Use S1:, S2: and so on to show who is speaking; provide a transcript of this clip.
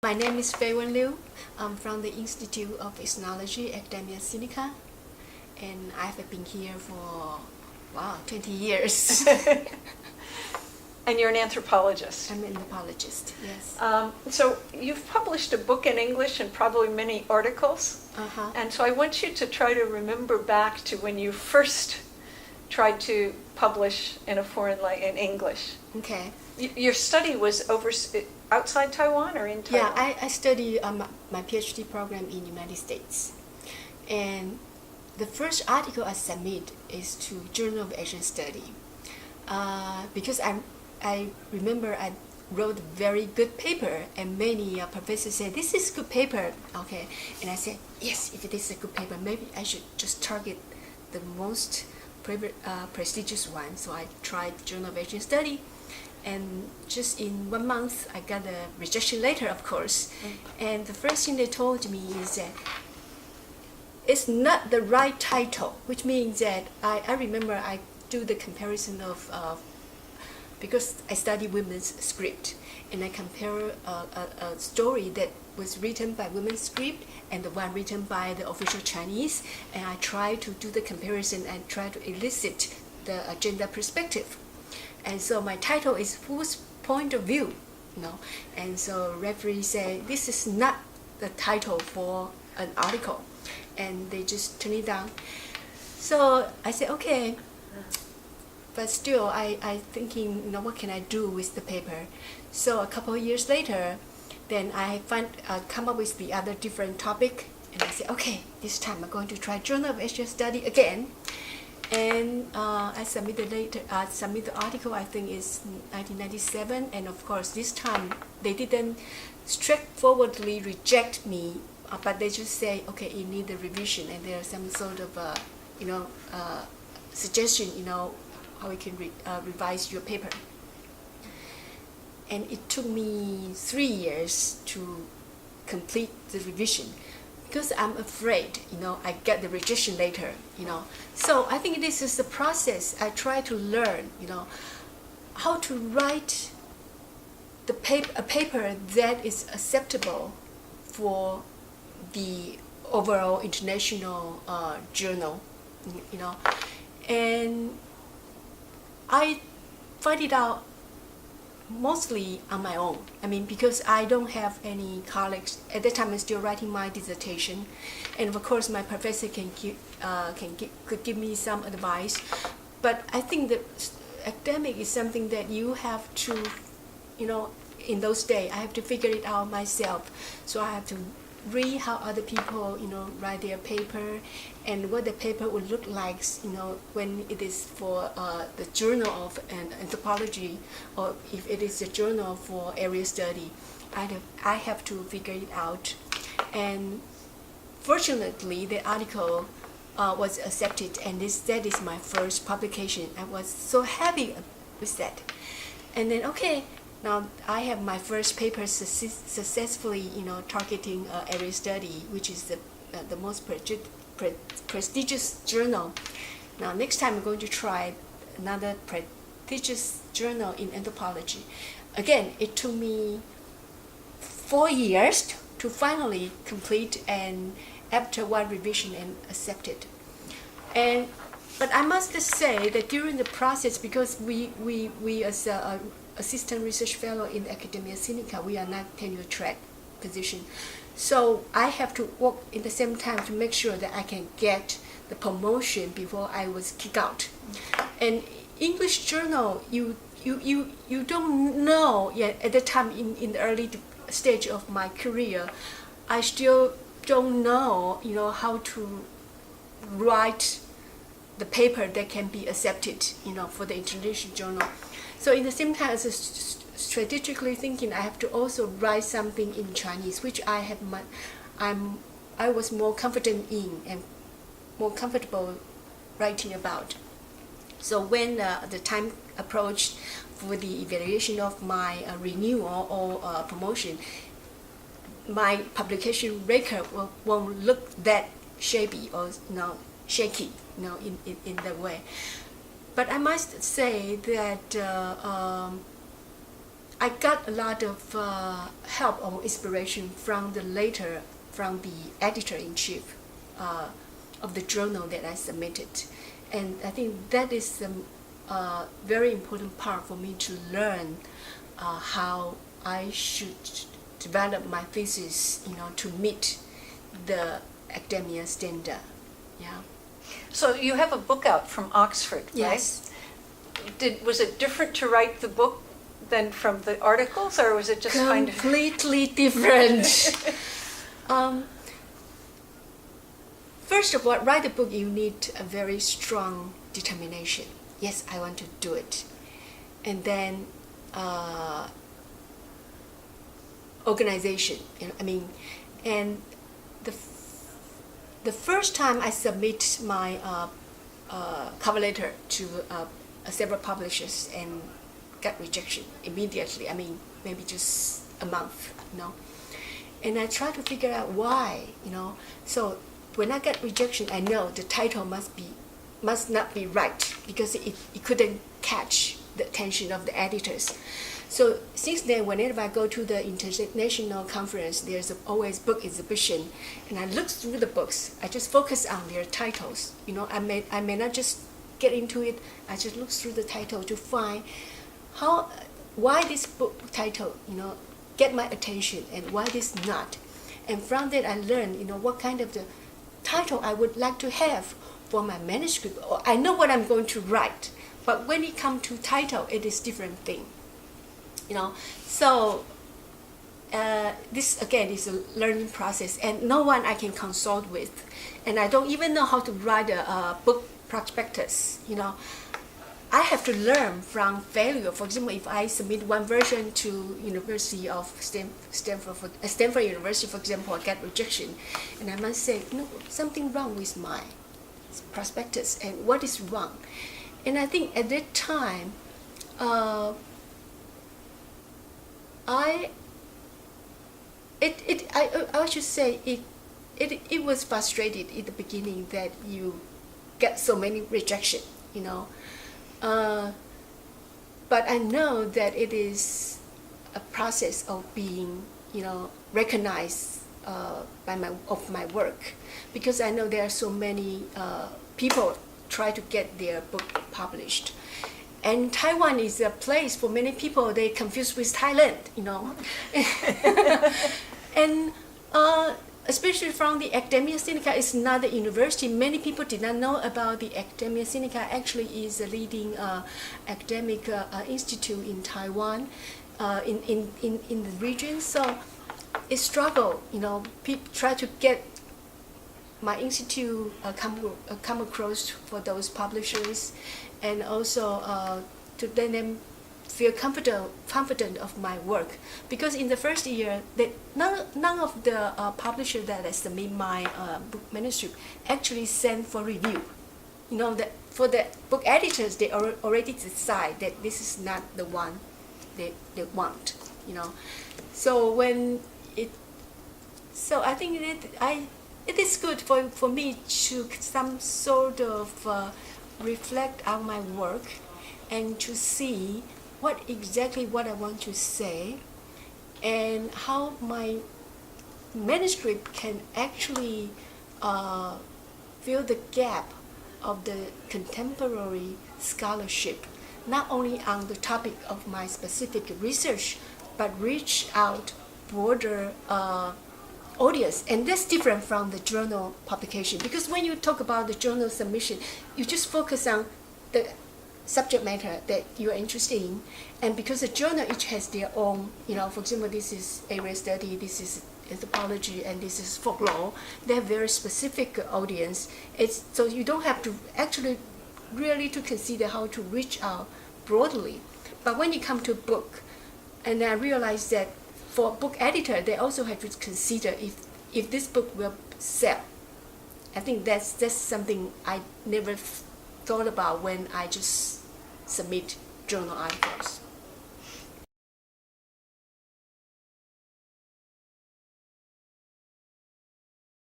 S1: My name is Fei-Wen. I'm from the Institute of Technology, Academia Sinica, and I've been here for, 20 years.
S2: And you're an anthropologist.
S1: I'm an anthropologist, yes.
S2: So you've published a book in English and probably many articles.
S1: Uh-huh.
S2: And so I want you to try to remember back to when you first tried to publish in a foreign language, in English.
S1: Okay.
S2: Your study was outside Taiwan or in Taiwan?
S1: Yeah, I study my PhD program in the United States. And the first article I submit is to Journal of Asian Study. Because I remember I wrote a very good paper, and many professors said, this is good paper, okay. And I said, yes, if it is a good paper, maybe I should just target the most prestigious one. So I tried Journal of Asian Study, and just in 1 month, I got a rejection letter, of course. And the first thing they told me is that it's not the right title, which means that I remember I do the comparison of because I study women's script, and I compare a story that was written by women's script and the one written by the official Chinese, and I try to do the comparison and try to elicit the gender perspective. And so my title is Whose Point of View? And so referee say this is not the title for an article, and they just turn it down. So I said okay. But still, I thinking, what can I do with the paper? So a couple of years later, then I come up with the other different topic, and I said, okay, this time I'm going to try Journal of Asian Study again. And I submit the article, I think is 1997, and of course this time they didn't straightforwardly reject me, but they just say, okay, you need a revision, and there's some sort of suggestion, how we can revise your paper. And it took me 3 years to complete the revision because I'm afraid, I get the rejection later, So I think this is the process. I try to learn, how to write a paper that is acceptable for the overall international journal, And I find it out mostly on my own. Because I don't have any colleagues. At that time, I'm still writing my dissertation, and of course, my professor could give me some advice. But I think that academic is something that you have to, in those days, I have to figure it out myself. So I have to read how other people, write their paper, and what the paper would look like, when it is for the journal of anthropology, or if it is a journal for area study. I have to figure it out. And fortunately, the article was accepted, and that is my first publication. I was so happy with that. And then, okay, now I have my first paper successfully, targeting area study, which is the most prestigious journal. Now next time I'm going to try another prestigious journal in anthropology. Again, it took me 4 years to finally complete, and after one revision and accepted. But I must say that during the process, because we as a assistant research fellow in Academia Sinica, we are not tenure track position. So I have to work in the same time to make sure that I can get the promotion before I was kicked out. And English journal, you don't know yet at the time in the early stage of my career. I still don't know, how to write the paper that can be accepted, for the international journal. So in the same time, as strategically thinking, I have to also write something in Chinese, which I was more confident in and more comfortable writing about. So when the time approached for the evaluation of my renewal or promotion, my publication record won't look that shabby or shaky, in that way. But I must say that I got a lot of help or inspiration from the editor-in-chief of the journal that I submitted. And I think that is the very important part for me to learn how I should develop my thesis, to meet the academia standard. Yeah.
S2: So you have a book out from Oxford, right?
S1: Yes.
S2: Was it different to write the book than from the articles, or was it just kind of
S1: completely different? First of all, write a book, you need a very strong determination. Yes, I want to do it. And then organization, and the first time I submit my cover letter to several publishers and got rejection immediately. Maybe just a month, And I try to figure out why, So when I got rejection, I know the title must not be right because it couldn't catch the attention of the editors. So since then, whenever I go to the international conference, there's always book exhibition, and I look through the books. I just focus on their titles. I may not just get into it. I just look through the title to find why this book title, get my attention, and why this not. And from that, I learned, what kind of the title I would like to have for my manuscript. Or I know what I'm going to write, but when it comes to title, it is different thing. So this again is a learning process, and no one I can consult with, and I don't even know how to write a book prospectus. I have to learn from failure. For example, if I submit one version to University of Stanford University, for example, I get rejection, and I must say, no, something wrong with my prospectus, and what is wrong? And I think at that time, I should say it was frustrated in the beginning that you get so many rejection, but I know that it is a process of being, recognized by my work, because I know there are so many people try to get their book published. And Taiwan is a place for many people, they confuse with Thailand, And especially from the Academia Sinica, it's not a university. Many people did not know about the Academia Sinica. Actually is a leading academic institute in Taiwan, in the region. So it struggled, people try to get my institute come across for those publishers, and also to let them feel confident of my work. Because in the first year, none of the publishers that I submit my book manuscript actually sent for review. That for the book editors, they already decide that this is not the one they want. So I think it is good for me to some sort of reflect on my work and to see what I want to say, and how my manuscript can actually fill the gap of the contemporary scholarship, not only on the topic of my specific research, but reach out broader audience. And that's different from the journal publication, because when you talk about the journal submission, you just focus on the subject matter that you are interested in, and because the journal each has their own, for example, this is area study, this is anthropology, and this is folklore. They have very specific audience. So you don't have to actually really to consider how to reach out broadly. But when you come to book, and I realized that for book editor, they also have to consider if this book will sell. I think that's something I never thought about when I just submit journal articles.